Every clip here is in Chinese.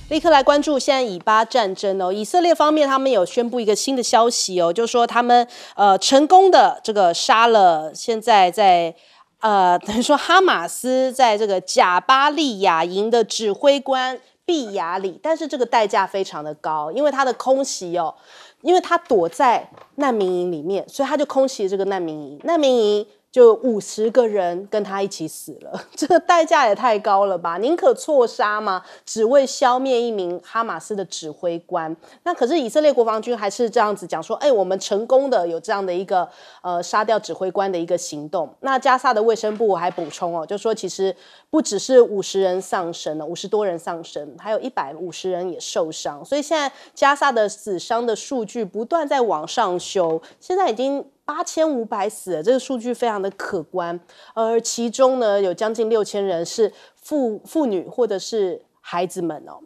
立刻来关注现在以巴战争哦。以色列方面，他们有宣布一个新的消息哦，就是说他们成功的这个杀了现在在等于说哈马斯在这个贾巴利亚营的指挥官毕亚里，但是这个代价非常的高，因为他的空袭哦，因为他躲在难民营里面，所以他就空袭这个难民营，难民营就50个人跟他一起死了，这个代价也太高了吧？宁可错杀吗？只为消灭一名哈马斯的指挥官。那可是以色列国防军还是这样子讲说，我们成功的有这样的一个杀掉指挥官的一个行动。那加萨的卫生部还补充哦，就说其实不只是50人丧生了，50多人丧生，还有150人也受伤。所以现在加萨的死伤的数据不断在往上修，现在已经8500死了，这个数据非常的可观，而其中呢有将近6000人是妇女或者是孩子们哦，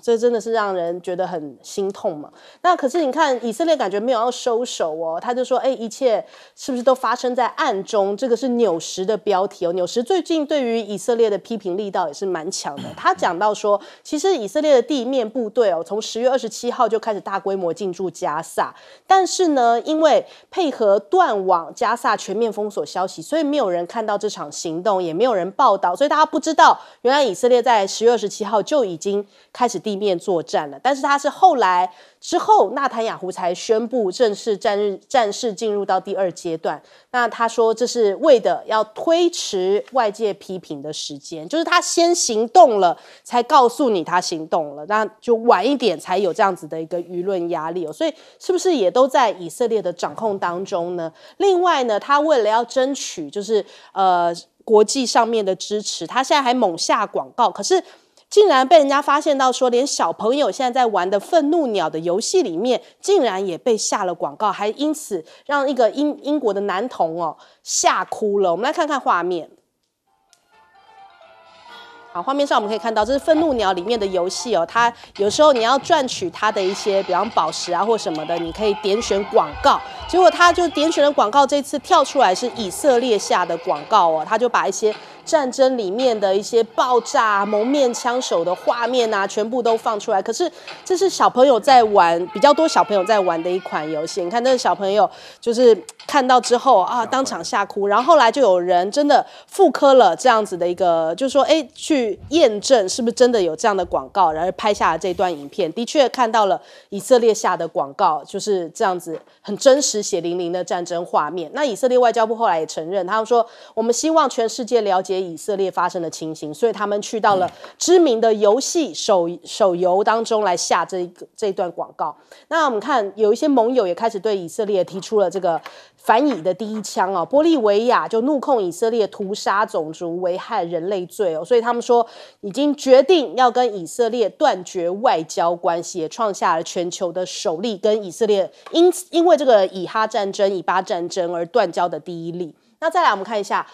这真的是让人觉得很心痛嘛。那可是你看以色列感觉没有要收手哦，他就说一切是不是都发生在暗中？这个是纽时的标题哦。纽时最近对于以色列的批评力道也是蛮强的，他讲到说，其实以色列的地面部队哦，从10月27号就开始大规模进驻加萨，但是呢，因为配合断网加萨全面封锁消息，所以没有人看到这场行动，也没有人报道，所以大家不知道原来以色列在10月27号就已经开始地面作战了。但是他是后来之后，纳坦雅胡才宣布正式战事进入到第2阶段。那他说这是为的要推迟外界批评的时间，就是他先行动了，才告诉你他行动了，那就晚一点才有这样子的一个舆论压力哦。所以是不是也都在以色列的掌控当中呢？另外呢，他为了要争取就是国际上面的支持，他现在还猛下广告，可是竟然被人家发现到说，连小朋友现在在玩的愤怒鸟的游戏里面，竟然也被下了广告，还因此让一个英国的男童哦吓哭了。我们来看看画面。好，画面上我们可以看到，这是愤怒鸟里面的游戏哦。它有时候你要赚取它的一些，比方宝石啊或什么的，你可以点选广告。结果他就点选了广告，这次跳出来是以色列下的广告哦。他就把一些战争里面的一些爆炸、蒙面枪手的画面啊，全部都放出来。可是这是小朋友在玩，比较多小朋友在玩的一款游戏。你看那个小朋友就是看到之后啊，当场吓哭。然后后来就有人真的复刻了这样子的一个，就是说去验证是不是真的有这样的广告，然后拍下了这段影片。的确看到了以色列下的广告，就是这样子很真实、血淋淋的战争画面。那以色列外交部后来也承认，他们说我们希望全世界了解以色列发生的情形，所以他们去到了知名的游戏手游当中来下这一段广告。那我们看有一些盟友也开始对以色列提出了这个反以的第一枪哦，玻利维亚就怒控以色列屠杀种族、危害人类罪哦，所以他们说已经决定要跟以色列断绝外交关系，也创下了全球的首例，跟以色列因为这个以巴战争而断交的第一例。那再来我们看一下，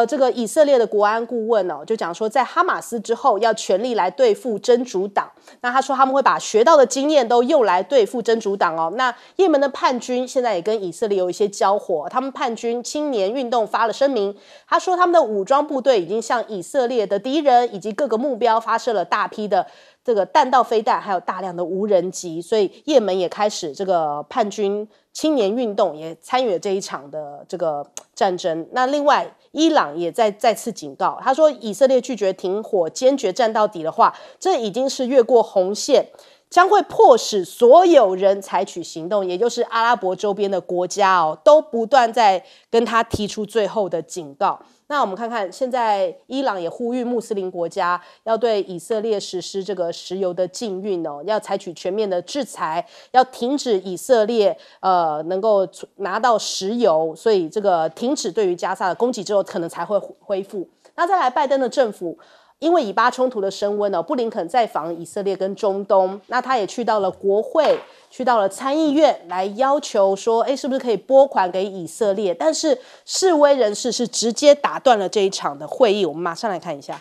这个以色列的国安顾问哦，就讲说在哈马斯之后要全力来对付真主党。那他说他们会把学到的经验都用来对付真主党哦。那也门的叛军现在也跟以色列有一些交火，他们叛军青年运动发了声明，他说他们的武装部队已经向以色列的敌人以及各个目标发射了大批的这个弹道飞弹，还有大量的无人机，所以也门也开始这个叛军青年运动，也参与了这一场的这个战争。那另外伊朗也再次警告，他说以色列拒绝停火，坚决战到底的话，这已经是越过红线，将会迫使所有人采取行动，也就是阿拉伯周边的国家哦，都不断在跟他提出最后的警告。那我们看看，现在伊朗也呼吁穆斯林国家要对以色列实施这个石油的禁运哦，要采取全面的制裁，要停止以色列能够拿到石油，所以这个停止对于加萨的攻击之后，可能才会恢复。那再来，拜登的政府因为以巴冲突的升温布林肯在访以色列跟中东，那他也去到了国会，去到了参议院，来要求说，是不是可以拨款给以色列？但是示威人士是直接打断了这一场的会议。我们马上来看一下。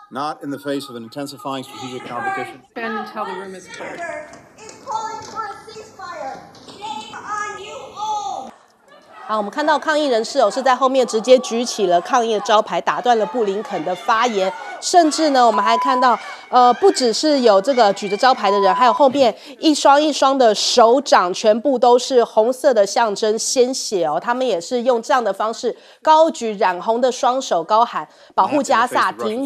Not in the face of an intensifying strategic competition. Stand until the room is clear. Is calling for a ceasefire. Shame on you all. 好，我们看到抗议人士是在后面直接举起了抗议的招牌，打断了布林肯的发言，甚至呢，我们还看到，不只是有这个举着招牌的人，还有后面一双一双的手掌，全部都是红色的象征鲜血哦，他们也是用这样的方式高举染红的双手，高喊保护加萨、停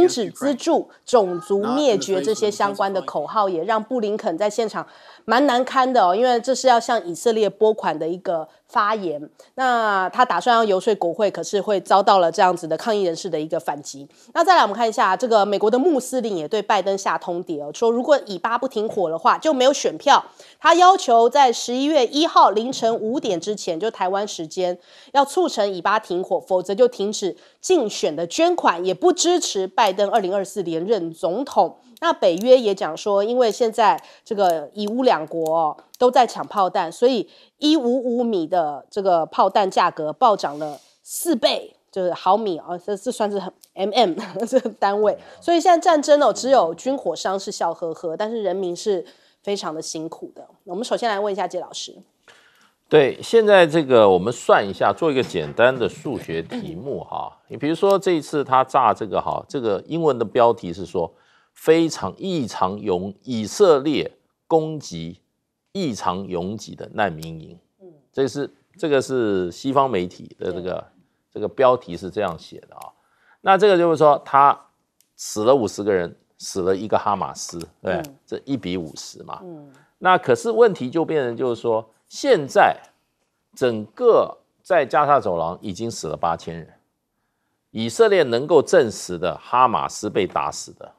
止资助、种族灭绝这些相关的口号，也让布林肯在现场蛮难堪的哦，因为这是要向以色列拨款的一个发言。那他打算要游说国会，可是会遭到了这样子的抗议人士的一个反击。那再来我们看一下，这个美国的穆斯林也对拜登下通牒哦，说如果以巴不停火的话，就没有选票。他要求在11月1号凌晨5点之前，就台湾时间，要促成以巴停火，否则就停止竞选的捐款，也不支持拜登2024连任总统。那北约也讲说，因为现在这个以乌两国都在抢炮弹，所以155米的这个炮弹价格暴涨了4倍，就是毫米这算是这个单位。所以现在战争只有军火商是笑呵呵，但是人民是非常的辛苦的。我们首先来问一下杰老师。对，现在这个我们算一下，做一个简单的数学题目哈。你比如说这一次他炸这个这个英文的标题是说异常以色列攻击异常拥挤的难民营，这个是西方媒体的这个标题是这样写的啊。那这个就是说他死了50个人，死了一个哈马斯，对，这1比50嘛。那可是问题就变成就是说，现在整个在加沙走廊已经死了8000人，以色列能够证实的哈马斯被打死的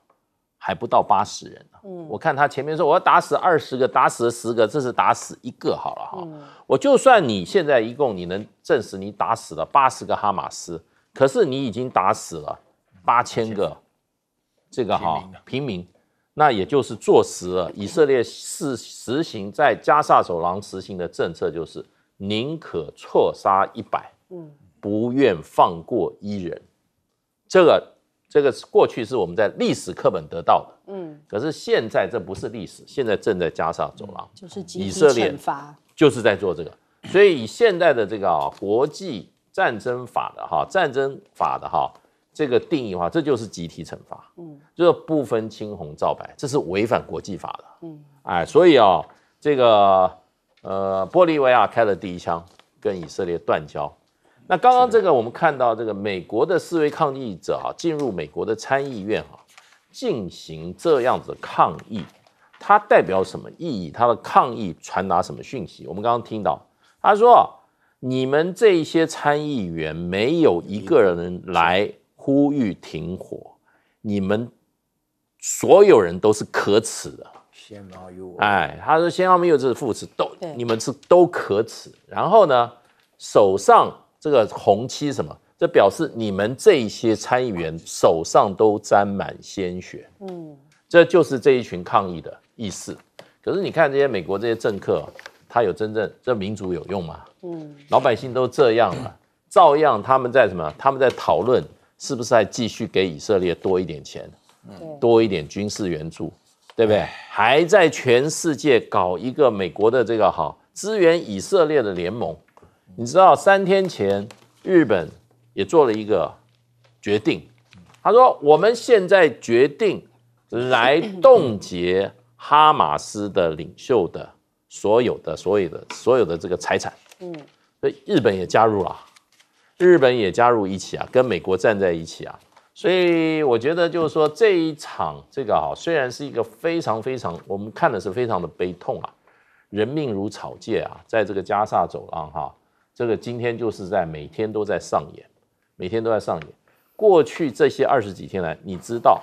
还不到80人我看他前面说我要打死20个，打死了10个，这是打死1个好了哈。我就算你现在一共你能证实你打死了80个哈马斯，可是你已经打死了8000个这个平民，那也就是坐实了以色列实行在加沙走廊实行的政策，就是宁可错杀100，不愿放过1人。这个过去是我们在历史课本得到的，可是现在这不是历史，现在正在加沙走廊，就是集体以色列惩罚，就是在做这个。所以以现在的这个国际战争法的这个定义的话，这就是集体惩罚，就是不分青红皂白，这是违反国际法的，所以这个玻利维亚开了第一枪，跟以色列断交。那刚刚这个我们看到这个美国的示威抗议者进入美国的参议院进行这样子的抗议，它代表什么意义？它的抗议传达什么讯息？我们刚刚听到他说，你们这些参议员没有一个人来呼吁停火，你们所有人都是可耻的。他说先没有这是副词，你们是都可耻。然后呢，手上这个红旗什么？这表示你们这些参议员手上都沾满鲜血。这就是这一群抗议的意思。可是你看这些美国这些政客，他有真正这民主有用吗？老百姓都这样了，照样他们在什么？他们在讨论是不是还继续给以色列多一点钱，多一点军事援助，对不对？还在全世界搞一个美国的这个支援以色列的联盟。你知道3天前日本也做了一个决定，他说我们现在决定来冻结哈马斯的领袖的所有的这个财产。所以日本也加入了，日本也加入一起跟美国站在一起所以我觉得就是说这一场这个虽然是一个非常非常我们看的是非常的悲痛人命如草芥在这个加沙走廊这个今天就是每天都在上演，每天都在上演。过去这些20几天来，你知道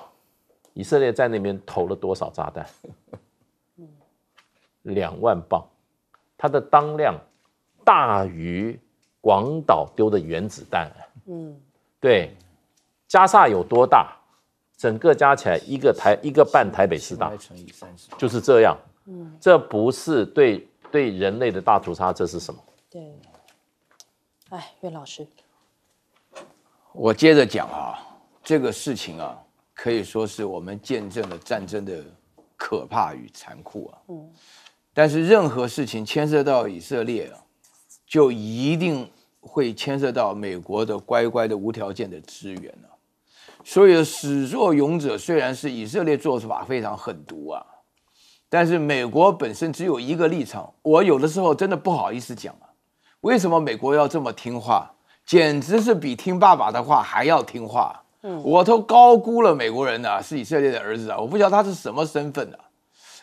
以色列在那边投了多少炸弹？2万磅，它的当量大于广岛丢的原子弹。对，加沙有多大？整个加起来一个半台北市大，就是这样。这不是对人类的大屠杀，这是什么？对。岳老师，我接着讲这个事情可以说是我们见证了战争的可怕与残酷但是任何事情牵涉到以色列就一定会牵涉到美国的乖乖的无条件的支援了。所以始作俑者虽然是以色列做法非常狠毒啊，但是美国本身只有一个立场，我有的时候真的不好意思讲啊。为什么美国要这么听话？简直是比听爸爸的话还要听话。我都高估了美国人啊，是以色列的儿子啊，我不晓得他是什么身份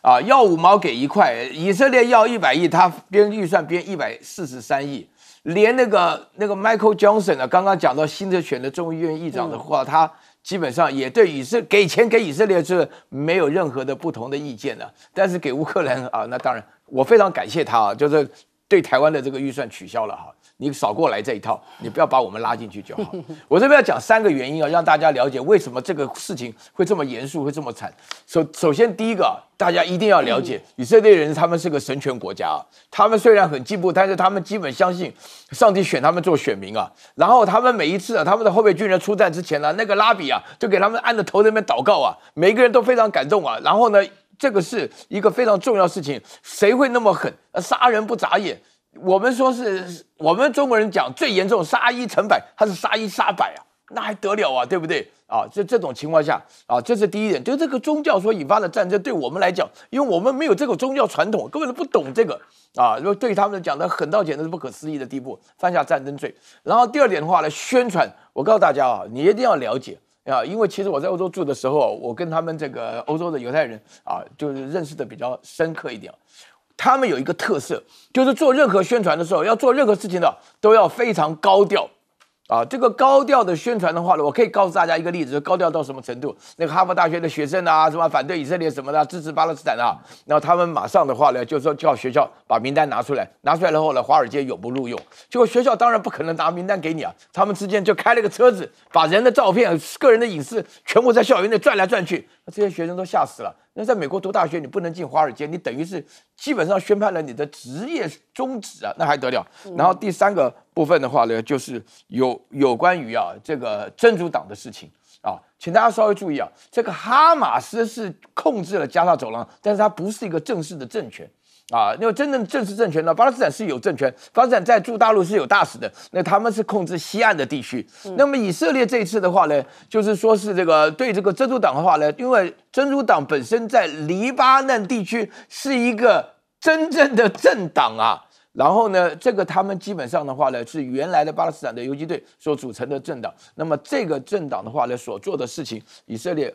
啊。要5毛给1块，以色列要100亿，他编预算编143亿，连那个 Michael Johnson 啊，刚刚讲到新的选的众议院议长的话，他基本上也对给钱给以色列是没有任何的不同的意见的，但是给乌克兰啊，那当然我非常感谢他啊，就是对台湾的这个预算取消了哈，你少过来这一套，你不要把我们拉进去就好。我这边要讲3个原因啊，让大家了解为什么这个事情会这么严肃，会这么惨。首先第一个，大家一定要了解，以色列人他们是个神权国家啊，他们虽然很进步，但是他们基本相信上帝选他们做选民啊。然后他们每一次啊，他们的后备军人出战之前呢，那个拉比啊，就给他们按着头那边祷告啊，每个人都非常感动啊。然后呢，这个是一个非常重要的事情，谁会那么狠？杀人不眨眼。我们说是我们中国人讲最严重，杀1成百，他是杀1杀百啊，那还得了啊，对不对啊？这种情况下啊，这是第一点，就这个宗教所引发的战争，对我们来讲，因为我们没有这个宗教传统，根本都不懂这个啊，对他们讲的狠到简直是不可思议的地步，犯下战争罪。然后第二点的话呢，宣传，我告诉大家啊，你一定要了解。因为其实我在欧洲住的时候，我跟他们这个欧洲的犹太人啊，就是认识的比较深刻一点。他们有一个特色，就是做任何宣传的时候，要做任何事情的都要非常高调啊。这个高调的宣传的话呢，我可以告诉大家一个例子，高调到什么程度？那个哈佛大学的学生啊，什么反对以色列什么的，支持巴勒斯坦啊，然后他们马上的话呢，就说叫学校把名单拿出来，拿出来了后呢，华尔街永不录用。结果学校当然不可能拿名单给你啊，他们之间就开了个车子，把人的照片、个人的隐私全部在校园内转来转去，这些学生都吓死了。那在美国读大学，你不能进华尔街，你等于是基本上宣判了你的职业终止啊，那还得了？然后第3个部分的话呢，就是有关于这个真主党的事情啊，请大家稍微注意啊，这个哈马斯是控制了加沙走廊，但是它不是一个正式的政权。因为真正正式政权呢，巴勒斯坦是有政权，巴勒斯坦在驻大陆是有大使的，那他们是控制西岸的地区。那么以色列这一次的话呢，就是说是这个对这个真主党的话呢，因为真主党本身在黎巴嫩地区是一个真正的政党啊，然后呢，这个他们基本上的话呢，是原来的巴勒斯坦的游击队所组成的政党。那么这个政党的话呢，所做的事情，以色列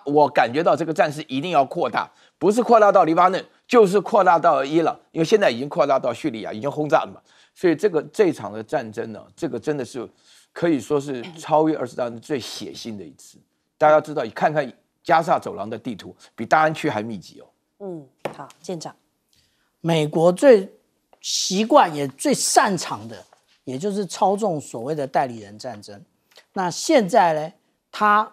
我感觉到这个战事一定要扩大，不是扩大到黎巴嫩，就是扩大到伊朗，因为现在已经扩大到叙利亚，已经轰炸了嘛。所以这一场的战争呢，这个真的是可以说是超越20次大战最血腥的一次。大家知道，你看看加沙走廊的地图，比大安区还密集哦。好，舰长，美国最习惯也最擅长的，也就是操纵所谓的代理人战争。那现在呢，他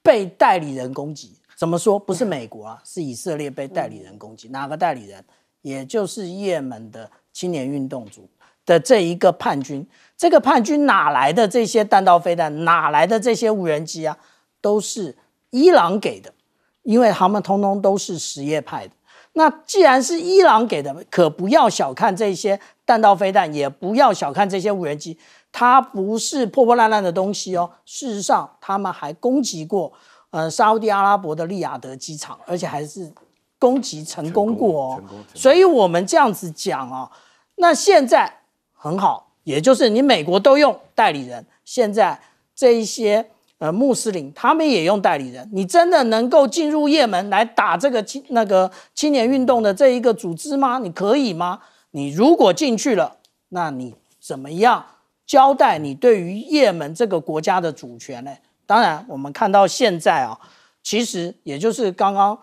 被代理人攻击，怎么说？不是美国啊，是以色列被代理人攻击。哪个代理人？也就是也门的青年运动组的这一个叛军。这个叛军哪来的这些弹道飞弹？哪来的这些无人机啊？都是伊朗给的，因为他们通通都是什叶派的。那既然是伊朗给的，可不要小看这些弹道飞弹，也不要小看这些无人机，它不是破破烂烂的东西哦。事实上，他们还攻击过沙烏地阿拉伯的利雅得机场，而且还是攻击成功过哦。所以我们这样子讲哦，那现在很好，也就是你美国都用代理人，现在这一些穆斯林他们也用代理人，你真的能够进入也门来打这个青年运动的这一个组织吗？你可以吗？你如果进去了，那你怎么样交代你对于也门这个国家的主权呢？当然，我们看到现在啊，其实也就是刚刚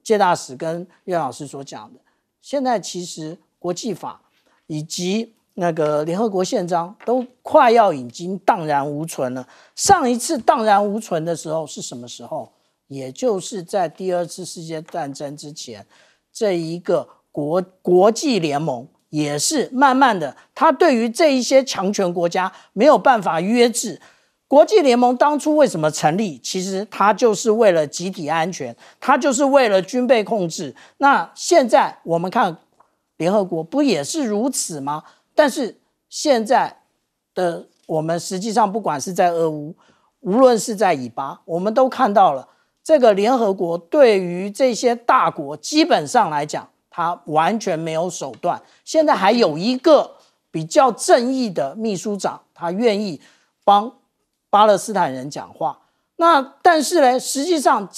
介大使跟岳老师所讲的，现在其实国际法以及那个联合国宪章都快要已经荡然无存了。上一次荡然无存的时候是什么时候？也就是在第2次世界战争之前，这一个国际联盟也是慢慢的，他对于这一些强权国家没有办法约制。国际联盟当初为什么成立？其实它就是为了集体安全，它就是为了军备控制。那现在我们看联合国不也是如此吗？但是现在的我们实际上不管是在俄乌，无论是在以巴，我们都看到了这个联合国对于这些大国基本上来讲，它完全没有手段。现在还有一个比较正义的秘书长，他愿意帮巴勒斯坦人讲话。那但是呢，实际上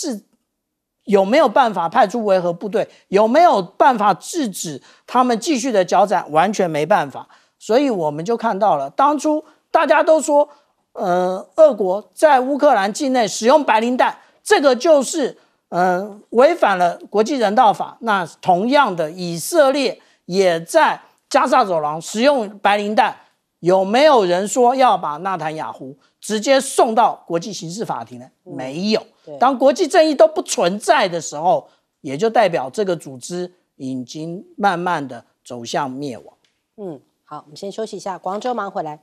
有没有办法派出维和部队？有没有办法制止他们继续的交战？完全没办法。所以我们就看到了，当初大家都说，俄国在乌克兰境内使用白磷弹，这个就是违反了国际人道法。那同样的，以色列也在加沙走廊使用白磷弹，有没有人说要把纳坦雅胡直接送到国际刑事法庭呢？没有。当国际正义都不存在的时候，也就代表这个组织已经慢慢的走向灭亡。好，我们先休息一下，广州马上回来。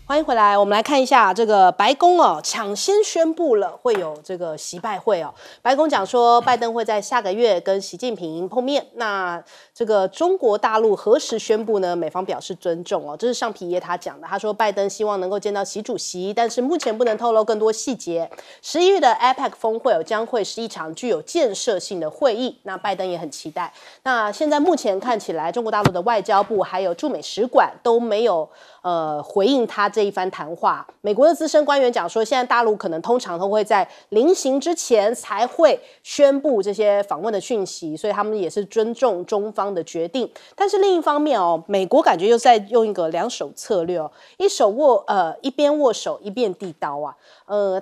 欢迎回来，我们来看一下这个白宫抢先宣布了会有这个习拜会白宫讲说，拜登会在下个月跟习近平碰面。那这个中国大陆何时宣布呢？美方表示尊重这是上皮耶他讲的。他说，拜登希望能够见到习主席，但是目前不能透露更多细节。11月的 APEC 峰会将会是一场具有建设性的会议，那拜登也很期待。那现在目前看起来，中国大陆的外交部还有驻美使馆都没有回应他这一番谈话。美国的资深官员讲说，现在大陆可能通常都会在临行之前才会宣布这些访问的讯息，所以他们也是尊重中方的决定。但是另一方面美国感觉又在用一个两手策略一边握手一边递刀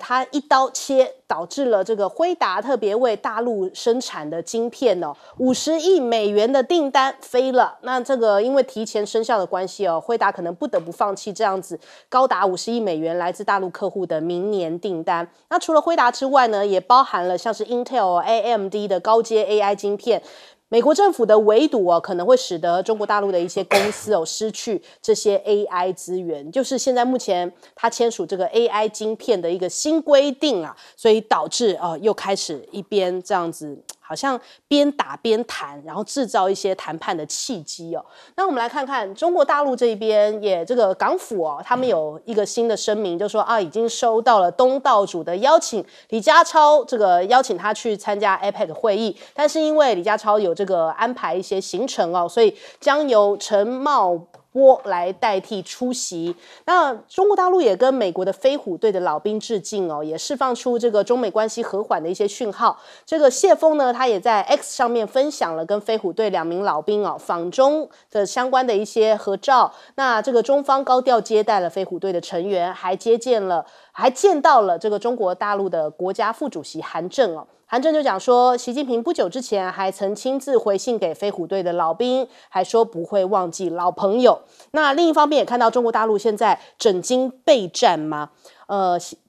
他一刀切，导致了这个辉达特别为大陆生产的晶片50亿美元的订单飞了。那这个因为提前生效的关系辉达可能不得不放弃这样子高达50亿美元来自大陆客户的明年订单。那除了辉达之外呢，也包含了像是 Intel、AMD 的高阶 AI 晶片。美国政府的围堵可能会使得中国大陆的一些公司失去这些 AI 资源，就是现在目前他签署这个 AI 晶片的一个新规定所以导致又开始一边这样子，好像边打边谈，然后制造一些谈判的契机那我们来看看中国大陆这边，也这个港府他们有一个新的声明，就说已经收到了东道主的邀请，李家超这个邀请他去参加 APEC 会议，但是因为李家超有这个安排一些行程所以将由陈茂波来代替出席。那中国大陆也跟美国的飞虎队的老兵致敬也释放出这个中美关系和缓的一些讯号。这个谢峰呢，他也在 X 上面分享了跟飞虎队2名老兵访中的相关的一些合照。那这个中方高调接待了飞虎队的成员，还见到了这个中国大陆的国家副主席韩正韩正就讲说，习近平不久之前还曾亲自回信给飞虎队的老兵，还说不会忘记老朋友。那另一方面也看到中国大陆现在整经备战吗？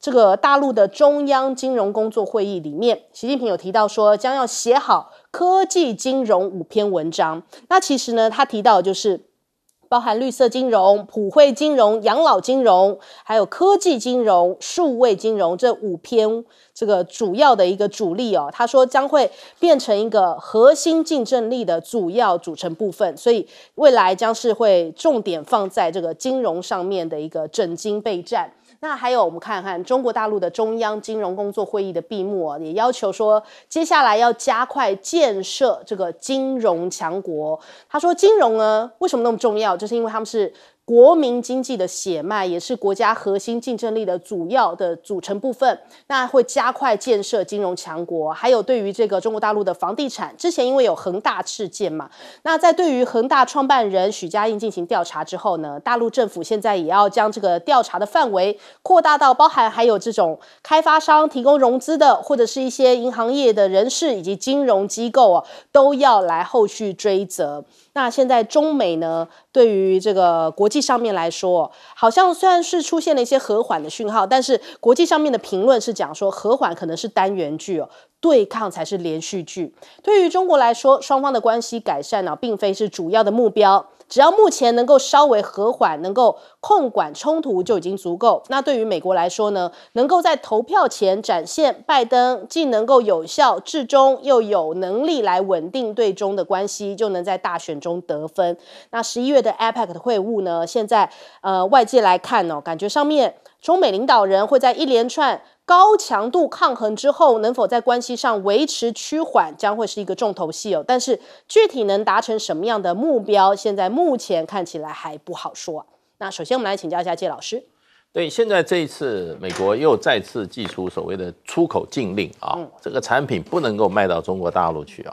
这个大陆的中央金融工作会议里面，习近平有提到说将要写好科技金融5篇文章。那其实呢，他提到的就是包含绿色金融、普惠金融、养老金融，还有科技金融、数位金融这5篇这个主要的一个主力他说将会变成一个核心竞争力的主要组成部分，所以未来将是会重点放在这个金融上面的一个整经备战。那还有我们看看中国大陆的中央金融工作会议的闭幕也要求说接下来要加快建设这个金融强国。他说金融呢为什么那么重要，就是因为他们是国民经济的血脉，也是国家核心竞争力的主要的组成部分。那会加快建设金融强国。还有对于这个中国大陆的房地产，之前因为有恒大事件嘛，那在对于恒大创办人许家印进行调查之后呢，大陆政府现在也要将这个调查的范围扩大到包含还有这种开发商提供融资的，或者是一些银行业的人士以及金融机构都要来后续追责。那现在中美呢，对于这个国际上面来说，好像虽然是出现了一些和缓的讯号，但是国际上面的评论是讲说和缓可能是单元剧对抗才是连续剧。对于中国来说，双方的关系改善呢，并非是主要的目标。只要目前能够稍微和缓，能够控管冲突就已经足够。那对于美国来说呢，能够在投票前展现拜登既能够有效治中，又有能力来稳定对中的关系，就能在大选中得分。那11月的 APEC 的会晤呢，现在外界来看感觉上面中美领导人会在一连串高强度抗衡之后，能否在关系上维持趋缓，将会是一个重头戏但是具体能达成什么样的目标，现在目前看起来还不好说那首先我们来请教一下介老师。对，现在这一次美国又再次祭出所谓的出口禁令这个产品不能够卖到中国大陆去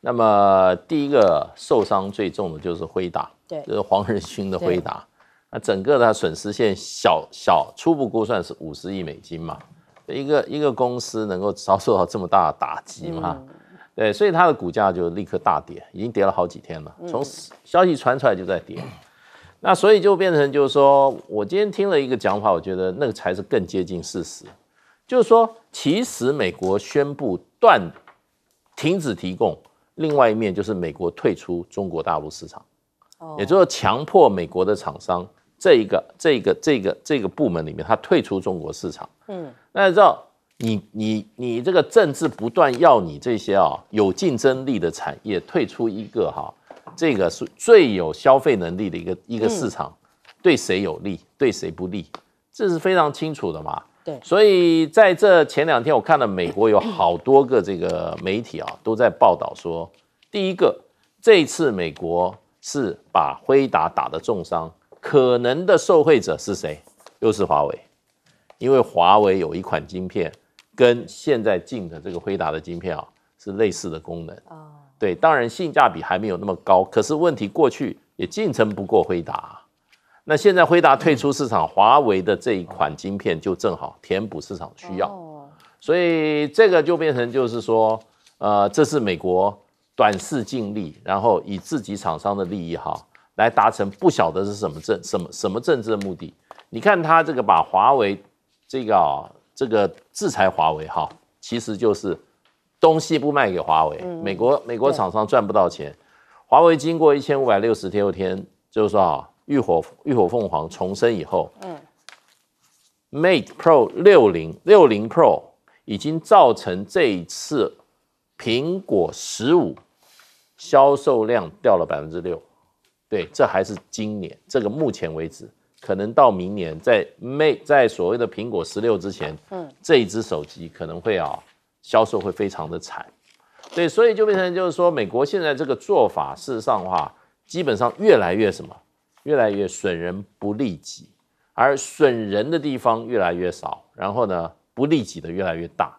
那么第一个受伤最重的就是辉达，对，就是黄仁勋的辉达。那整个的损失现初步估算是50亿美金嘛。一个公司能够遭受到这么大的打击嘛？对，所以它的股价就立刻大跌，已经跌了好几天了。从消息传出来就在跌，那所以就变成就是说，我今天听了一个讲法，我觉得那个才是更接近事实，就是说，其实美国宣布停止提供，另外一面就是美国退出中国大陆市场，也就是强迫美国的厂商。这个部门里面，他退出中国市场。那知道你这个政治不断要你这些有竞争力的产业退出一个这个是最有消费能力的一个市场，对谁有利，对谁不利，这是非常清楚的嘛。对，所以在这前2天，我看了美国有好多个这个媒体都在报道说，第一个，这一次美国是把辉达打得重伤。可能的受惠者是谁？又是华为，因为华为有一款晶片跟现在进的这个辉达的晶片是类似的功能。对，当然性价比还没有那么高，可是问题过去也竞争不过辉达。那现在辉达退出市场，华为的这一款晶片就正好填补市场需要。所以这个就变成就是说，这是美国短视尽力，然后以自己厂商的利益来达成不晓得是什么政治的目的。你看他这个把华为这个制裁华为其实就是东西不卖给华为，美国厂商赚不到钱。华为经过1566天，就是说浴火凤凰重生以后，Mate Pro 60 Pro 已经造成这一次苹果15销售量掉了6%。对，这还是今年，这个目前为止，可能到明年在所谓的苹果16之前，这一只手机可能会销售会非常的惨。对，所以就变成就是说，美国现在这个做法，事实上的话，基本上越来越越来越损人不利己，而损人的地方越来越少，然后呢，不利己的越来越大。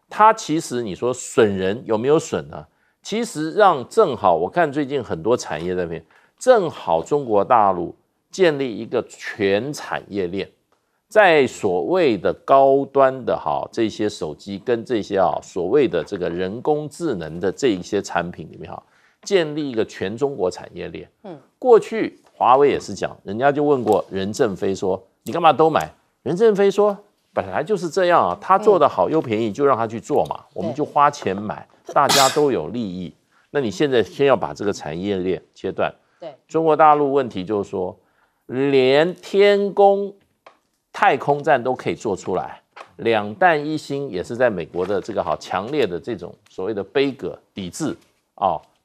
它其实你说损人有没有损呢？其实正好我看最近很多产业在那边。正好中国大陆建立一个全产业链，在所谓的高端的这些手机跟这些所谓的这个人工智能的这一些产品里面建立一个全中国产业链。过去华为也是讲，人家就问过任正非说你干嘛都买？任正非说本来就是这样他做得好又便宜，就让他去做嘛，我们就花钱买，大家都有利益。那你现在先要把这个产业链切断。对，中国大陆问题就是说，连天宫、太空站都可以做出来，2弹1星也是在美国的这个强烈的这种所谓的杯葛抵制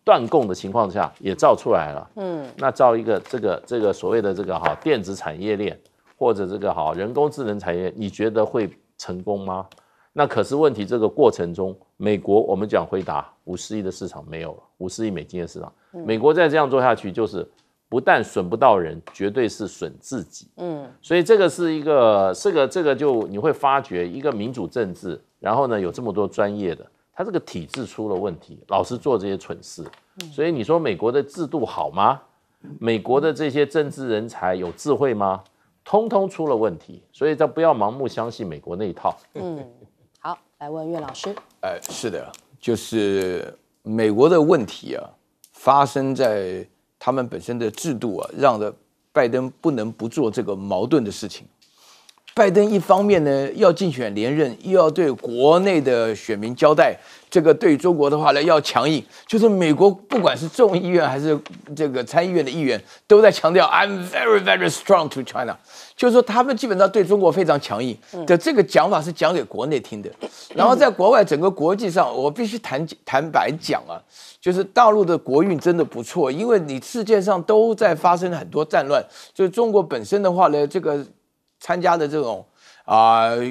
断供的情况下也造出来了。那造一个这个所谓的这个电子产业链或者这个人工智能产业，你觉得会成功吗？那可是问题，这个过程中，美国我们讲辉达50亿的市场没有了，50亿美金的市场，美国再这样做下去，就是不但损不到人，绝对是损自己。所以这个是一个这个就你会发觉一个民主政治，然后呢有这么多专业的，它这个体制出了问题，老是做这些蠢事。所以你说美国的制度好吗？美国的这些政治人才有智慧吗？通通出了问题，所以不要盲目相信美国那一套。好，来问岳老师。是的，就是美国的问题发生在他们本身的制度让拜登不能不做这个矛盾的事情。拜登一方面呢要竞选连任，又要对国内的选民交代，这个对中国的话呢要强硬，就是美国不管是众议院还是这个参议院的议员都在强调 I'm very very strong to China， 就是说他们基本上对中国非常强硬的这个讲法是讲给国内听的，然后在国外整个国际上，我必须坦白讲啊，就是大陆的国运真的不错，因为你世界上都在发生很多战乱，就是中国本身的话呢，这个参加的这种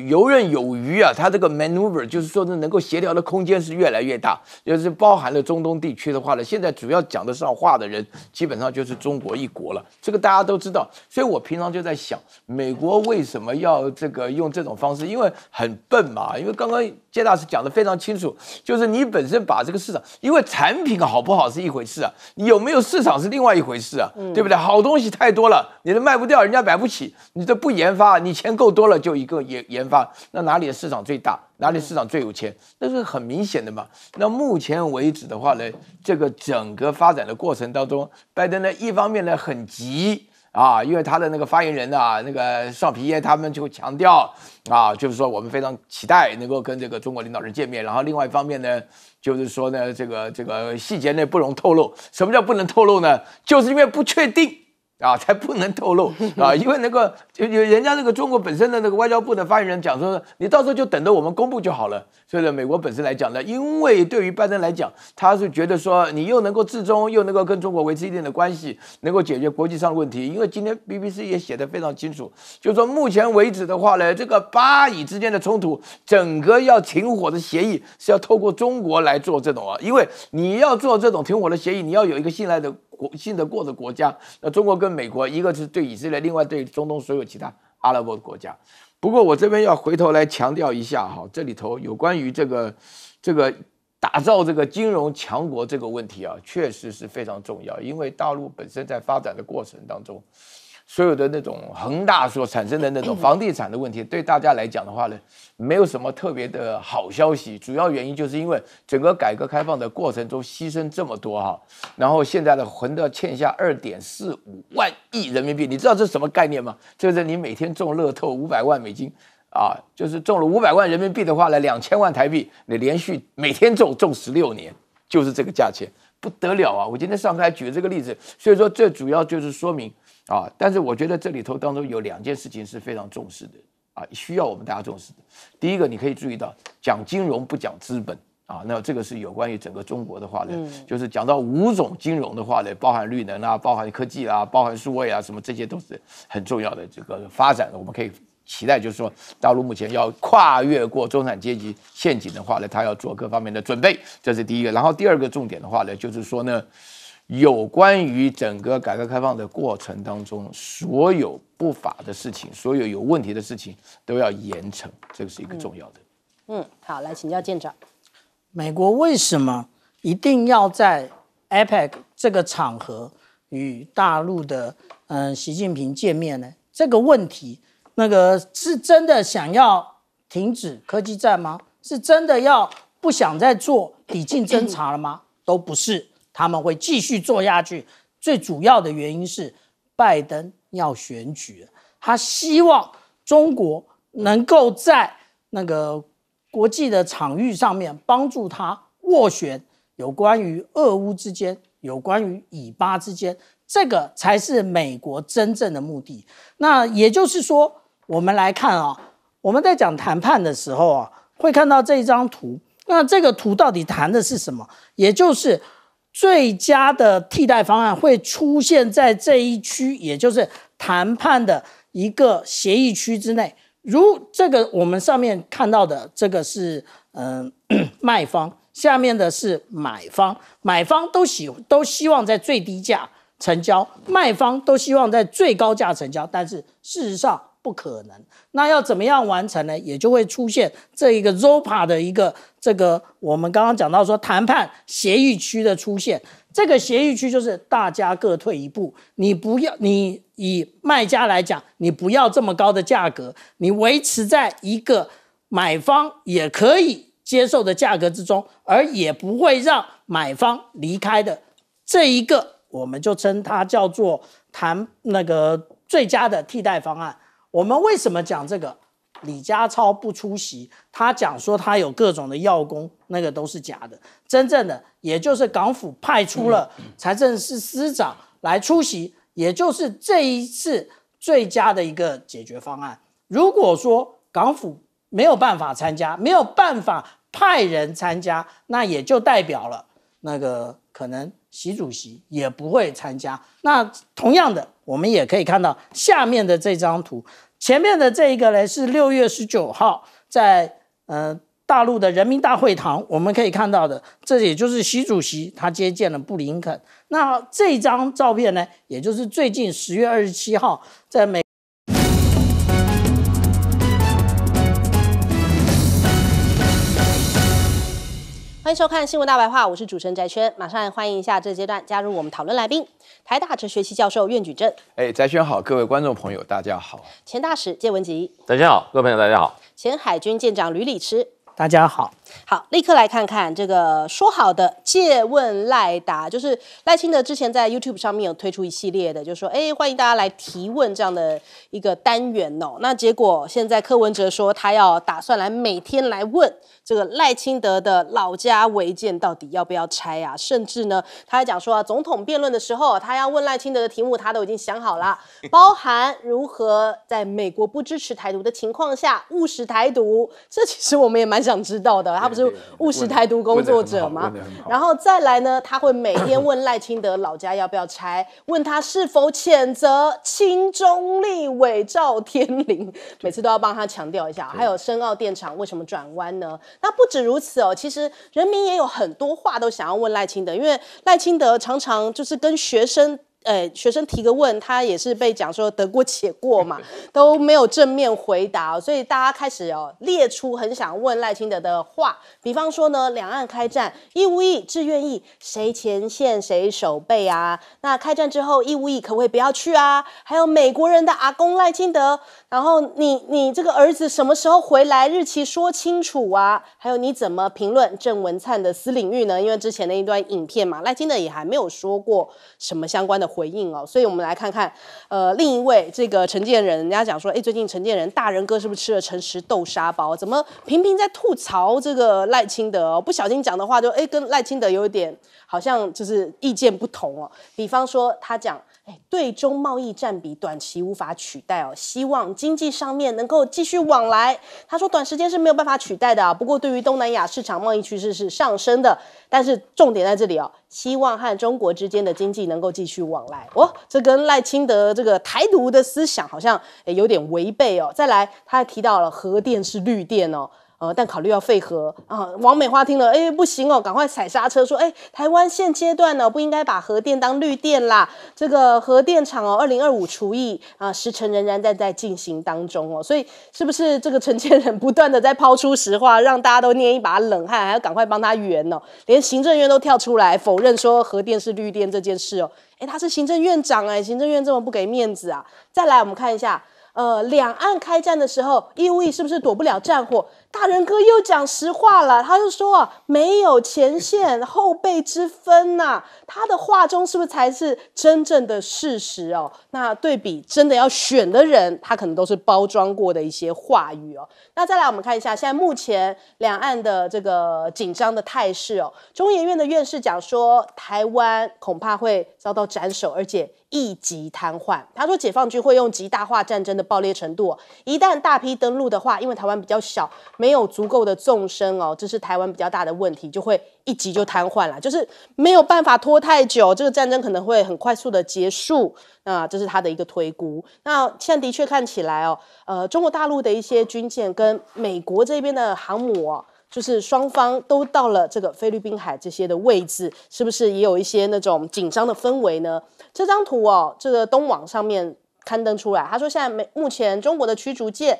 游刃有余啊，它这个 maneuver 就是说能够协调的空间是越来越大，就是包含了中东地区的话呢，现在主要讲得上话的人基本上就是中国一国了，这个大家都知道。所以我平常就在想，美国为什么要这个用这种方式？因为很笨嘛，因为刚刚谢大使讲得非常清楚，就是你本身把这个市场，因为产品好不好是一回事啊，你有没有市场是另外一回事啊，对不对？好东西太多了，你都卖不掉，人家买不起，你都不研发，你钱够多了就一个研发，那哪里的市场最大，哪里市场最有钱，那是很明显的嘛。那目前为止的话呢，这个整个发展的过程当中，拜登呢一方面呢很急啊，因为他的那个发言人啊，那个尚皮耶他们就强调啊，就是说我们非常期待能够跟这个中国领导人见面，然后另外一方面呢，就是说呢这个细节呢不容透露。什么叫不能透露呢？就是因为不确定啊，才不能透露啊，因为那个人家那个中国本身的那个外交部的发言人讲说，你到时候就等着我们公布就好了。所以呢，美国本身来讲呢，因为对于拜登来讲，他是觉得说你又能够至中，又能够跟中国维持一定的关系，能够解决国际上的问题。因为今天 BBC 也写得非常清楚，就是说目前为止的话呢，这个巴以之间的冲突，整个要停火的协议是要透过中国来做这种啊，因为你要做这种停火的协议，你要有一个信得过的国家，那中国跟美国，一个是对以色列，另外对中东所有其他阿拉伯国家。不过我这边要回头来强调一下哈，这里头有关于这个打造这个金融强国这个问题啊，确实是非常重要，因为大陆本身在发展的过程当中，所有的那种恒大所产生的那种房地产的问题，对大家来讲的话呢，没有什么特别的好消息。主要原因就是因为整个改革开放的过程中牺牲这么多哈，然后现在的混到欠下2.45万亿人民币，你知道这是什么概念吗？就是你每天中乐透500万美金啊，就是中了500万人民币的话呢，2000万台币，你连续每天中16年，就是这个价钱，不得了啊！我今天上课还举了这个例子，所以说这主要就是说明。但是我觉得这里头当中有2件事情是非常重视的需要我们大家重视的。第一个，你可以注意到讲金融不讲资本那这个是有关于整个中国的话呢，就是讲到5种金融的话呢，包含绿能啊，包含科技啊，包含数位啊，什么这些都是很重要的这个发展。我们可以期待，就是说大陆目前要跨越过中产阶级陷阱的话呢，它要做各方面的准备，这是第一个。然后第二个重点的话呢，就是说呢，有关于整个改革开放的过程当中，所有不法的事情，所有有问题的事情都要严惩，这个是一个重要的。好，来请教舰长。美国为什么一定要在 APEC 这个场合与大陆的习近平见面呢？这个问题，是真的想要停止科技战吗？是真的要不想再做抵近侦察了吗？都不是。他们会继续做下去，最主要的原因是拜登要选举了，他希望中国能够在那个国际的场域上面帮助他斡旋有关于俄乌之间，有关于以巴之间，这个才是美国真正的目的。那也就是说，我们来看我们在讲谈判的时候会看到这一张图，那这个图到底谈的是什么？也就是最佳的替代方案会出现在这一区，也就是谈判的一个协议区之内。如这个我们上面看到的，这个是卖方，下面的是买方。买方都希望在最低价成交，卖方都希望在最高价成交，但是事实上不可能。那要怎么样完成呢？也就会出现这一个 ZOPA 的一个这个我们刚刚讲到说谈判协议区的出现。这个协议区就是大家各退一步，你以卖家来讲，你不要这么高的价格，你维持在一个买方也可以接受的价格之中，而也不会让买方离开的这一个，我们就称它叫做谈那个最佳的替代方案。我们为什么讲这个？李家超不出席，他讲说他有各种的要功，那个都是假的。真正的也就是港府派出了财政司司长来出席，也就是这一次最佳的一个解决方案。如果说港府没有办法参加，没有办法派人参加，那也就代表了那个可能习主席也不会参加。那同样的，我们也可以看到下面的这张图。前面的这一个呢是6月19号在大陆的人民大会堂，我们可以看到的，这也就是习主席他接见了布林肯。那这张照片呢，也就是最近10月27号在美。欢迎收看《新闻大白话》，我是主持人翟轩，马上来欢迎一下这阶段加入我们讨论来宾，台大哲学系教授苑举正。翟轩好，各位观众朋友大家好。前大使谢文吉。大家好，各位朋友大家好。前海军舰长吕礼吃。大家好。好，立刻来看看这个说好的借问赖答，就是赖清德之前在 YouTube 上面有推出一系列的，就是说，欢迎大家来提问这样的一个单元哦。那结果现在柯文哲说他要打算来每天来问这个赖清德的老家违建到底要不要拆啊？甚至呢，他还讲说总统辩论的时候，他要问赖清德的题目，他都已经想好了，包含如何在美国不支持台独的情况下务实台独。这其实我们也蛮想知道的，他不是务实台独工作者吗？然后再来呢，他会每天问赖清德老家要不要拆，问他是否谴责亲中立伪造天灵，每次都要帮他强调一下。还有深澳电厂为什么转弯呢？那不止如此哦，其实人民也有很多话都想要问赖清德，因为赖清德常常就是跟学生提个问，他也是被讲说得过且过嘛，都没有正面回答，所以大家开始列出很想问赖清德的话，比方说呢，两岸开战，义无义、志愿役，谁前线谁守备啊？那开战之后，义无义可不可以不要去啊？还有美国人的阿公赖清德，然后你这个儿子什么时候回来，日期说清楚啊？还有你怎么评论郑文灿的私领域呢？因为之前的一段影片嘛，赖清德也还没有说过什么相关的回应哦，所以我们来看看，另一位这个陈建仁，人家讲说，最近陈建仁大人哥是不是吃了诚实豆沙包？怎么频频在吐槽这个赖清德哦？不小心讲的话就跟赖清德有点好像就是意见不同哦。比方说他讲，对中贸易占比短期无法取代哦，希望经济上面能够继续往来。他说短时间是没有办法取代的啊，不过对于东南亚市场贸易趋势是上升的，但是重点在这里哦，希望和中国之间的经济能够继续往来哦。这跟赖清德这个台独的思想好像有点违背哦。再来，他还提到了核电是绿电哦。但考虑要废核啊，王美花听了，不行哦，赶快踩刹车，说，台湾现阶段呢不应该把核电当绿电啦，这个核电厂2025除役啊，时程仍然在进行当中哦，所以是不是这个陈建仁不断的在抛出实话，让大家都捏一把冷汗，还要赶快帮他圆哦，连行政院都跳出来否认说核电是绿电这件事哦，他是行政院长行政院这么不给面子啊。再来我们看一下。两岸开战的时候，义务役是不是躲不了战火？大人哥又讲实话了，他就说没有前线后备之分呐，他的话中是不是才是真正的事实哦？那对比真的要选的人，他可能都是包装过的一些话语哦。那再来我们看一下，现在目前两岸的这个紧张的态势哦，中研院的院士讲说，台湾恐怕会遭到斩首，而且一级瘫痪。他说，解放军会用极大化战争的爆裂程度一旦大批登陆的话，因为台湾比较小，没有足够的纵深这是台湾比较大的问题，就会一击就瘫痪了，就是没有办法拖太久，这个战争可能会很快速的结束。那这是他的一个推估。那现在的确看起来中国大陆的一些军舰跟美国这边的航母就是双方都到了这个菲律宾海这些的位置，是不是也有一些那种紧张的氛围呢？这张图这个东网上面刊登出来，他说现在目前中国的驱逐舰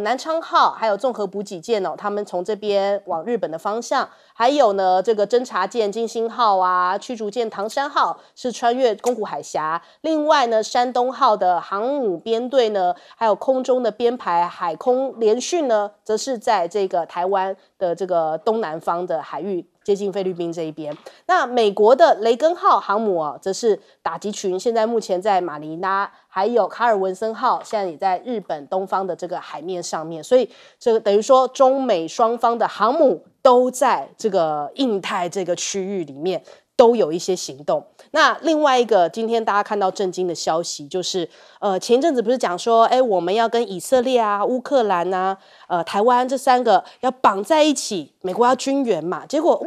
南昌号还有综合补给舰他们从这边往日本的方向，还有呢这个侦察舰金星号啊，驱逐舰唐山号是穿越宫古海峡，另外呢山东号的航母编队呢，还有空中的编排海空联训呢，则是在这个台湾的这个东南方的海域接近菲律宾这一边。那美国的雷根号航母啊，则是打击群，现在目前在马尼拉，还有卡尔文森号现在也在日本东方的这个海面上面，所以这个等于说中美双方的航母都在这个印太这个区域里面都有一些行动。那另外一个今天大家看到震惊的消息就是，前一阵子不是讲说，我们要跟以色列啊、乌克兰啊、台湾这3个要绑在一起，美国要军援嘛，结果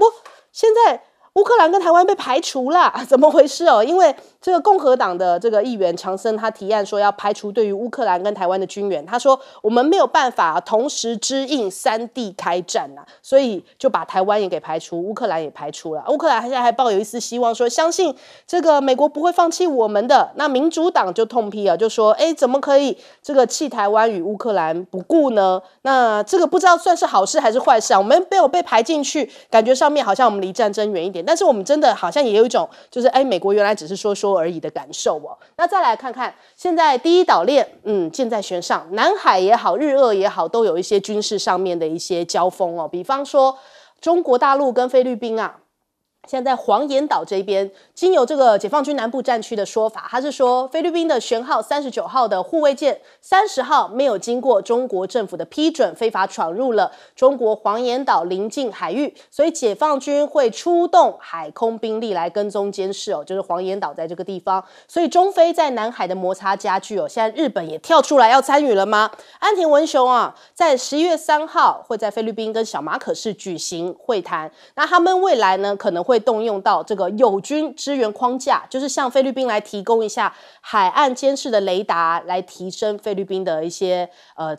现在乌克兰跟台湾被排除啦，怎么回事哦？因为这个共和党的这个议员强森他提案说要排除对于乌克兰跟台湾的军援，他说我们没有办法同时支应3地开战啊，所以就把台湾也给排除，乌克兰也排除了。乌克兰现在还抱有一丝希望说，相信这个美国不会放弃我们的。那民主党就痛批了，就说怎么可以这个弃台湾与乌克兰不顾呢？那这个不知道算是好事还是坏事啊？我们没有被排进去，感觉上面好像我们离战争远一点，但是我们真的好像也有一种就是美国原来只是说说而已的感受哦。那再来看看现在第一岛链箭在弦上，南海也好，日俄也好，都有一些军事上面的一些交锋哦。比方说中国大陆跟菲律宾啊，现在在黄岩岛这边，经由这个解放军南部战区的说法，他是说菲律宾的舷号39号的护卫舰30号没有经过中国政府的批准，非法闯入了中国黄岩岛邻近海域，所以解放军会出动海空兵力来跟踪监视哦，就是黄岩岛在这个地方，所以中菲在南海的摩擦加剧哦。现在日本也跳出来要参与了吗？安田文雄啊，在11月3号会在菲律宾跟小马可仕举行会谈，那他们未来呢可能会动用到这个友军支援框架，就是向菲律宾来提供一下海岸监视的雷达，来提升菲律宾的一些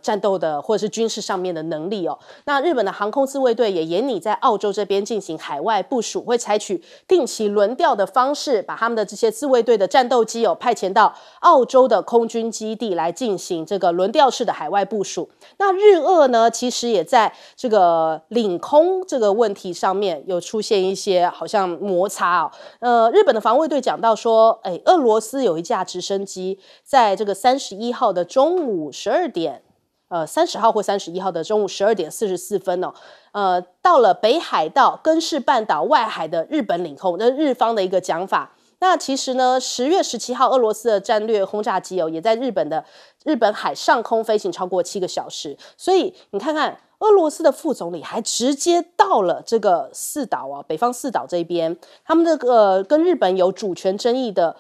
战斗的或者是军事上面的能力哦。那日本的航空自卫队也研拟在澳洲这边进行海外部署，会采取定期轮调的方式，把他们的这些自卫队的战斗机派遣到澳洲的空军基地来进行这个轮调式的海外部署。那日俄呢，其实也在这个领空这个问题上面有出现一些好像摩擦哦。日本的防卫队讲到说，俄罗斯有一架直升机在这个31号的中午12点，30号或31号的中午12点44分哦，到了北海道根室半岛外海的日本领空，这是日方的一个讲法。那其实呢，10月17号，俄罗斯的战略轰炸机也在日本海上空飞行超过7个小时，所以你看看。俄罗斯的副总理还直接到了这个4岛北方4岛这边，他们这个跟日本有主权争议的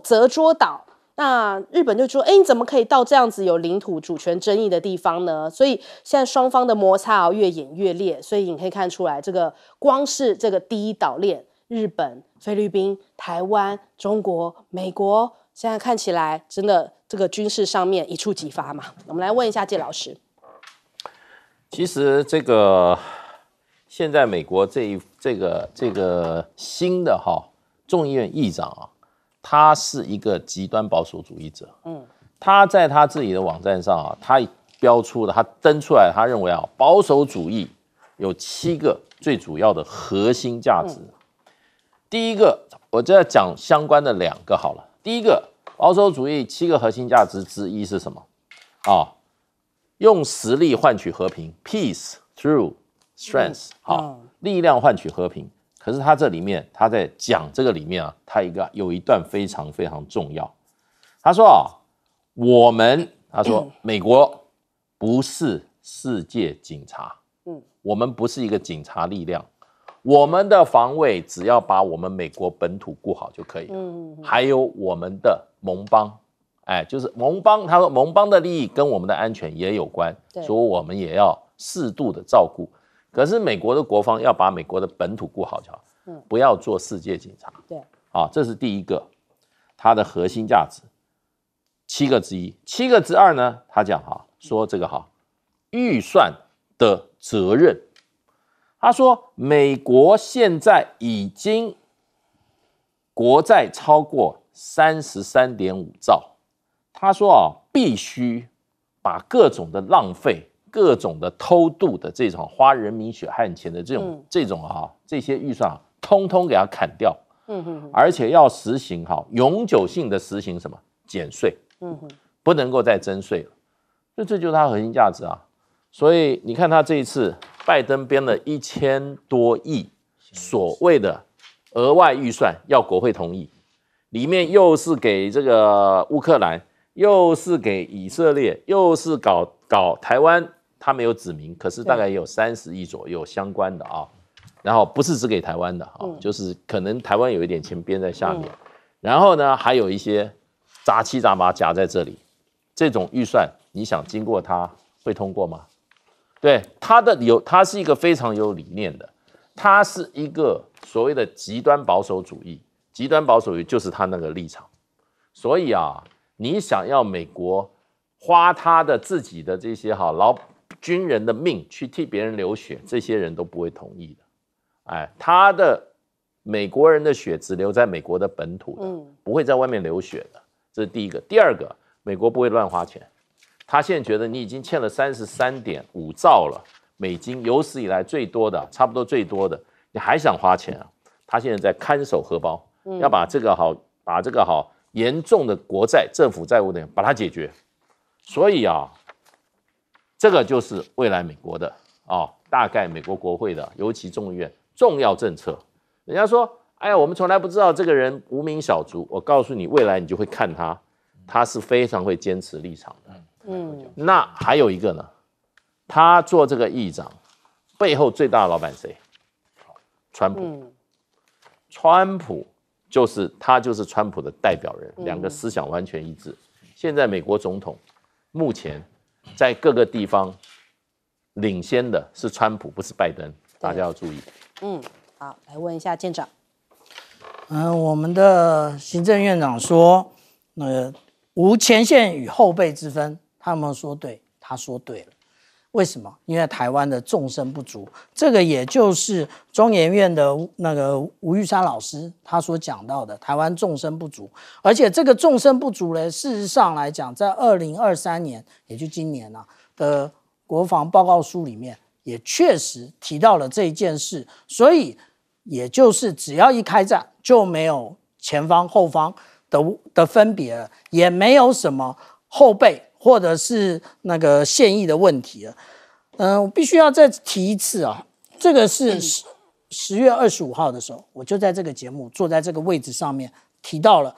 泽捉岛，那日本就说，你怎么可以到这样子有领土主权争议的地方呢？所以现在双方的摩擦越演越烈，所以你可以看出来，这个光是这个第一岛链，日本、菲律宾、台湾、中国、美国，现在看起来真的这个军事上面一触即发嘛。我们来问一下介老师。其实这个现在美国这个新的众议院议长啊，他是一个极端保守主义者。他在他自己的网站上啊，他标出了，他登出来，他认为保守主义有7个最主要的核心价值。第一个，我就要讲相关的2个好了。第一个，保守主义7个核心价值之一是什么？用实力换取和平 ，peace through strength， 力量换取和平。可是他这里面，他在讲这个里面啊，他有一段非常非常重要。他说美国不是世界警察，我们不是一个警察力量，我们的防卫只要把我们美国本土顾好就可以了。还有我们的盟邦。就是盟邦，他说盟邦的利益跟我们的安全也有关，所以我们也要适度的照顾。可是美国的国防要把美国的本土顾好就好，不要做世界警察。对，这是第一个，它的核心价值7个之一。7个之2呢，他讲说这个预算的责任。他说美国现在已经国债超过33.5兆。他说必须把各种的浪费、各种的偷渡的这种花人民血汗钱的这些预算通通给它砍掉。而且要实行永久性的实行什么减税，不能够再征税了。这就是它核心价值啊。所以你看他这一次拜登编了1000多亿所谓的额外预算要国会同意，里面又是给这个乌克兰，又是给以色列，又是搞台湾，他没有指明，可是大概也有30亿左右相关的啊。然后不是只给台湾的啊，就是可能台湾有一点钱编在下面，然后呢还有一些杂七杂八夹在这里，这种预算你想经过它会通过吗？对，它是一个非常有理念的，它是一个所谓的极端保守主义，极端保守主义就是他那个立场，所以啊，你想要美国花他的自己的这些军人的命去替别人流血，这些人都不会同意的。哎，他的美国人的血只留在美国的本土的，不会在外面流血的，这是第一个。第二个，美国不会乱花钱，他现在觉得你已经欠了33.5兆了美金，有史以来最多的，差不多最多的，你还想花钱啊？他现在在看守荷包，要把这个严重的国债、政府债务的把它解决。所以啊，这个就是未来美国的大概美国国会的，尤其众议院重要政策。人家说，哎呀，我们从来不知道这个人无名小卒。我告诉你，未来你就会看他是非常会坚持立场的。那还有一个呢，他做这个议长背后最大的老板谁？川普。川普就是川普的代表人，两个思想完全一致。现在美国总统目前在各个地方领先的是川普，不是拜登，大家要注意。好，来问一下舰长。我们的行政院长说，无前线与后备之分，他有没有说对？他说对了。为什么？因为台湾的众生不足，这个也就是中研院的那个吴玉山老师他所讲到的，台湾众生不足。而且这个众生不足呢，事实上来讲，在2023年，也就今年的国防报告书里面，也确实提到了这一件事。所以，也就是只要一开战，就没有前方后方的分别了，也没有什么后备或者是那个现役的问题了。我必须要再提一次啊，这个是10月25号的时候，我就在这个节目坐在这个位置上面提到了，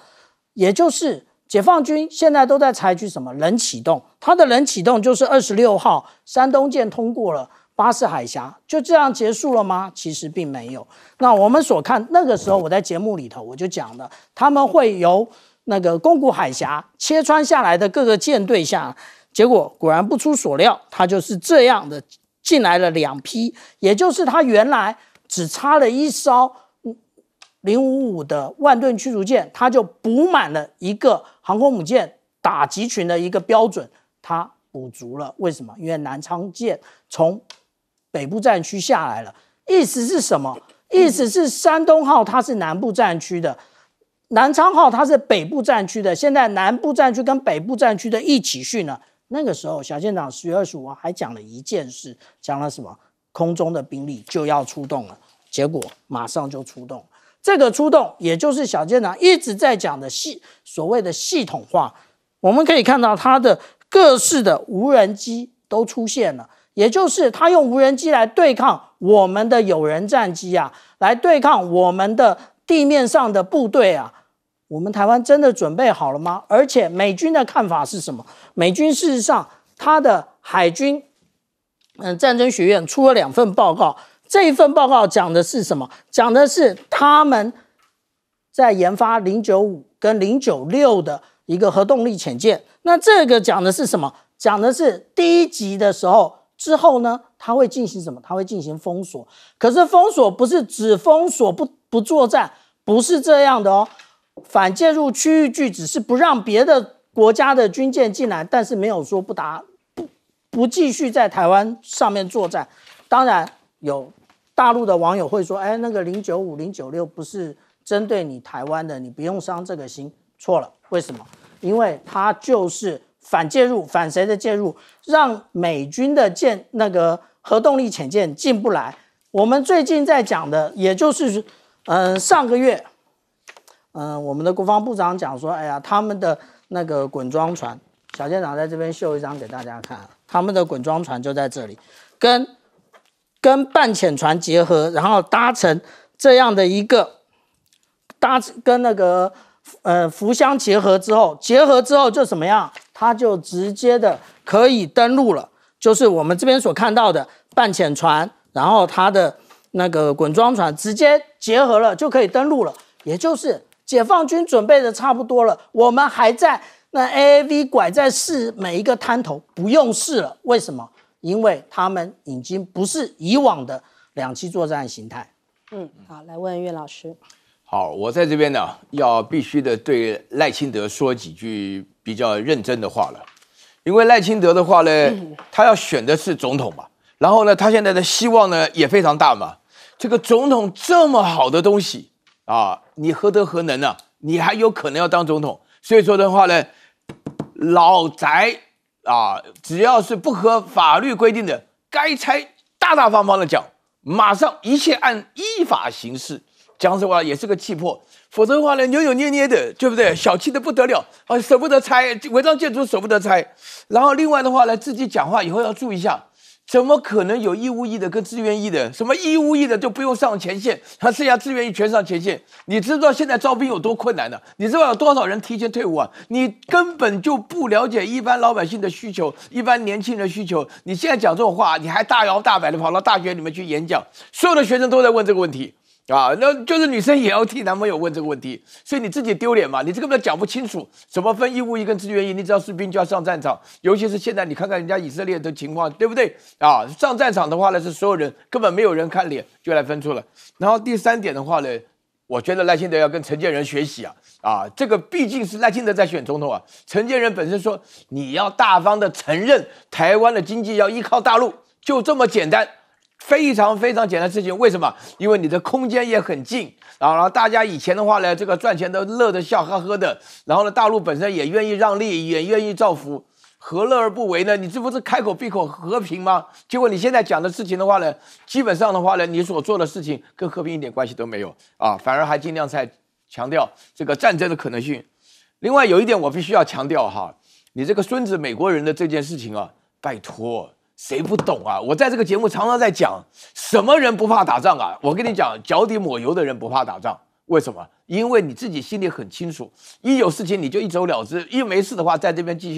也就是解放军现在都在采取什么冷启动，它的冷启动就是26号山东舰通过了巴士海峡，就这样结束了吗？其实并没有。那我们所看那个时候，我在节目里头我就讲了，他们会由那个宫古海峡切穿下来的各个舰队下，结果果然不出所料，他就是这样的进来了2批，也就是他原来只差了1艘055的万吨驱逐舰，他就补满了一个航空母舰打击群的一个标准，他补足了。为什么？因为南昌舰从北部战区下来了。意思是什么？意思是山东号它是南部战区的，南昌号它是北部战区的，现在南部战区跟北部战区的一起训了。那个时候小舰长10月25号还讲了一件事，讲了什么？空中的兵力就要出动了，结果马上就出动。这个出动也就是小舰长一直在讲的所谓的系统化。我们可以看到它的各式的无人机都出现了，也就是他用无人机来对抗我们的有人战机啊，来对抗我们的地面上的部队啊。我们台湾真的准备好了吗？而且美军的看法是什么？美军事实上他的海军战争学院出了2份报告，这一份报告讲的是什么？讲的是他们在研发095跟096的一个核动力潜舰。那这个讲的是什么？讲的是第1级的时候之后呢，它会进行什么？它会进行封锁。可是封锁不是只封锁不作战，不是这样的哦。反介入区域拒止是不让别的国家的军舰进来，但是没有说不继续在台湾上面作战。当然有大陆的网友会说，那个095、096不是针对你台湾的，你不用伤这个心。错了，为什么？因为它就是反介入，反谁的介入？让美军的那个核动力潜舰进不来。我们最近在讲的，也就是上个月。我们的国防部长讲说，他们的那个滚装船，小舰长在这边秀一张给大家看，他们的滚装船就在这里，跟半潜船结合，然后搭乘这样的一个跟那个福箱结合之后就怎么样？它就直接的可以登陆了，就是我们这边所看到的半潜船，然后它的那个滚装船直接结合了就可以登陆了，也就是解放军准备的差不多了，我们还在那 AAV 拐在试每一个滩头，不用试了。为什么？因为他们已经不是以往的两栖作战形态。好，来问岳老师。好，我在这边呢，要必须的对赖清德说几句比较认真的话了，因为赖清德的话呢，他要选的是总统嘛，然后呢，他现在的希望呢也非常大嘛。这个总统这么好的东西啊，你何德何能啊？你还有可能要当总统？所以说的话呢，老宅啊，只要是不合法律规定的，该拆大大方方的讲，马上一切按依法行事。讲实话也是个气魄，否则的话呢，扭扭捏捏的，对不对？小气的不得了啊，舍不得拆违章建筑，舍不得拆。然后另外的话呢，自己讲话以后要注意一下，怎么可能有义务役的跟志愿役的？什么义务役的就不用上前线，他剩下志愿役全上前线。你知道现在招兵有多困难呢？你知道有多少人提前退伍啊？你根本就不了解一般老百姓的需求，一般年轻人的需求。你现在讲这种话，你还大摇大摆的跑到大学里面去演讲，所有的学生都在问这个问题。那就是女生也要替男朋友问这个问题，所以你自己丢脸嘛？你这根本讲不清楚，怎么分义务役跟志愿役？你只要士兵就要上战场，尤其是现在你看看人家以色列的情况，对不对？上战场的话呢，是所有人根本没有人看脸就来分出了。然后第三点的话呢，我觉得赖清德要跟陈建仁学习这个毕竟是赖清德在选总统啊。陈建仁本身说你要大方的承认台湾的经济要依靠大陆，就这么简单。非常非常简单的事情，为什么？因为你的空间也很近，然后大家以前的话呢，这个赚钱都乐得笑呵呵的，然后呢，大陆本身也愿意让利，也愿意造福，何乐而不为呢？你这不是开口闭口和平吗？结果你现在讲的事情的话呢，基本上的话呢，你所做的事情跟和平一点关系都没有反而还尽量在强调这个战争的可能性。另外有一点我必须要强调你这个孙子美国人的这件事情拜托。谁不懂啊？我在这个节目常常在讲，什么人不怕打仗啊？我跟你讲，脚底抹油的人不怕打仗。为什么？因为你自己心里很清楚，一有事情你就一走了之，一没事的话，在这边继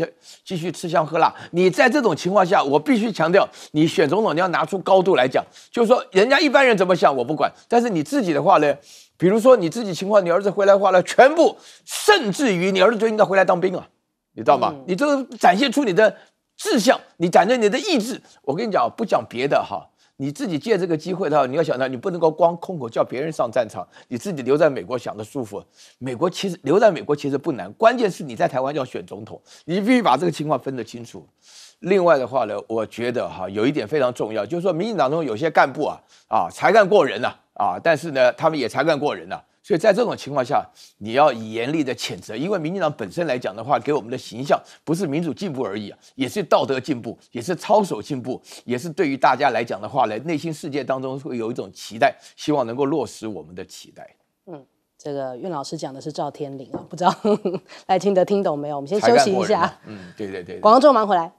续吃香喝辣。你在这种情况下，我必须强调，你选总统你要拿出高度来讲，就是说人家一般人怎么想我不管，但是你自己的话呢，比如说你自己情况，你儿子回来的话呢，全部甚至于你儿子就应该回来当兵了，你知道吗？你这个展现出你的志向，你展现你的意志。我跟你讲，不讲别的你自己借这个机会的话，你要想到，你不能够光空口叫别人上战场，你自己留在美国想的舒服。留在美国其实不难，关键是你在台湾要选总统，你必须把这个情况分得清楚。另外的话呢，我觉得有一点非常重要，就是说民进党中有些干部才干过人但是呢，他们也才干过人所以在这种情况下，你要严厉的谴责，因为民进党本身来讲的话，给我们的形象不是民主进步而已也是道德进步，也是操守进步，也是对于大家来讲的话呢，内心世界当中会有一种期待，希望能够落实我们的期待。这个岳老师讲的是赵天麟不知道赖清德听懂没有？我们先休息一下。对。广告之后马上回来。